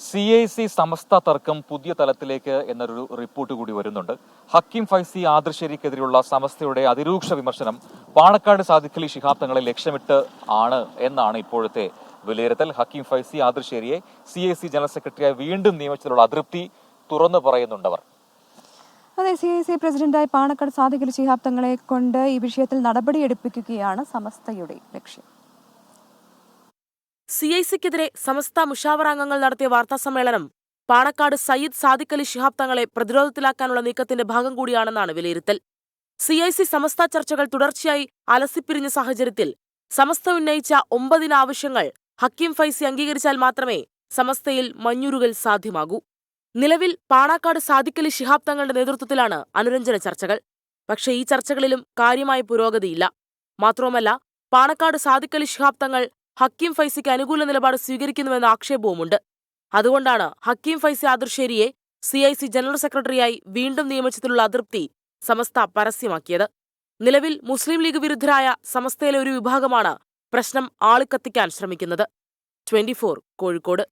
CIC സമസ്ത തർക്കം പുതിയ തലത്തിലേക്ക് എന്നൊരു റിപ്പോർട്ട് കൂടി വരുന്നുണ്ട്. ഹക്കീം ഫൈസി ആദർശേരിക്കെതിരെയുള്ള സമസ്തയുടെ അതിരൂക്ഷ വിമർശനം പാണക്കാട് സാദിഖ് അലി ശിഹാബ് തങ്ങളെ ലക്ഷ്യമിട്ട് ആണ് എന്നാണ് ഇപ്പോഴത്തെ വിലയിരുത്തൽ. ഹക്കീം ഫൈസി ആദർശേരിയെ CIC ജനറൽ സെക്രട്ടറിയായി വീണ്ടും നിയമിച്ചതിലുള്ള അതൃപ്തി തുറന്നു പറയുന്നുണ്ടവർ. അതെ, CIC പ്രസിഡന്റായി പാണക്കാട് സാദിഖ് അലി ശിഹാബ് തങ്ങളെ കൊണ്ട് ഈ വിഷയത്തിൽ നടപടിയെടുപ്പിക്കുകയാണ് സമസ്തയുടെ ലക്ഷ്യം. CICക്കെതിരെ സമസ്ത മുഷാവറ നടത്തിയ വാർത്താസമ്മേളനം പാണക്കാട് സയ്യിദ് സാദിഖ് അലി ശിഹാബ് തങ്ങളെ പ്രതിരോധത്തിലാക്കാനുള്ള നീക്കത്തിന്റെ ഭാഗം കൂടിയാണെന്നാണ് വിലയിരുത്തൽ. CIC സമസ്ത ചർച്ചകൾ തുടർച്ചയായി അലസിപ്പിരിഞ്ഞ സാഹചര്യത്തിൽ സമസ്ത ഉന്നയിച്ച 9 ആവശ്യങ്ങൾ ഹക്കീം ഫൈസി അംഗീകരിച്ചാൽ മാത്രമേ സമസ്തയിൽ മഞ്ഞുരുകൽ സാധ്യമാകൂ. നിലവിൽ പാണക്കാട് സാദിഖ് അലി ശിഹാബ് തങ്ങളുടെ നേതൃത്വത്തിലാണ് അനുരഞ്ജന ചർച്ചകൾ. പക്ഷേ ഈ ചർച്ചകളിലും കാര്യമായ പുരോഗതിയില്ല. മാത്രവുമല്ല, പാണക്കാട് സാദിഖ് അലി ശിഹാബ് തങ്ങൾ ഹക്കീം ഫൈസിക്ക് അനുകൂല നിലപാട് സ്വീകരിക്കുന്നുവെന്ന ആക്ഷേപവുമുണ്ട്. അതുകൊണ്ടാണ് ഹക്കീം ഫൈസി ആദർശേരിയെ CIC ജനറൽ സെക്രട്ടറിയായി വീണ്ടും നിയമിച്ചതിലുള്ള അതൃപ്തി സമസ്ത പരസ്യമാക്കിയത്. നിലവിൽ മുസ്ലിം ലീഗ് വിരുദ്ധരായ സമസ്തയിലെ ഒരു വിഭാഗമാണ് പ്രശ്നം ആളിക്കത്തിക്കാൻ ശ്രമിക്കുന്നത്. 24 കോഴിക്കോട്.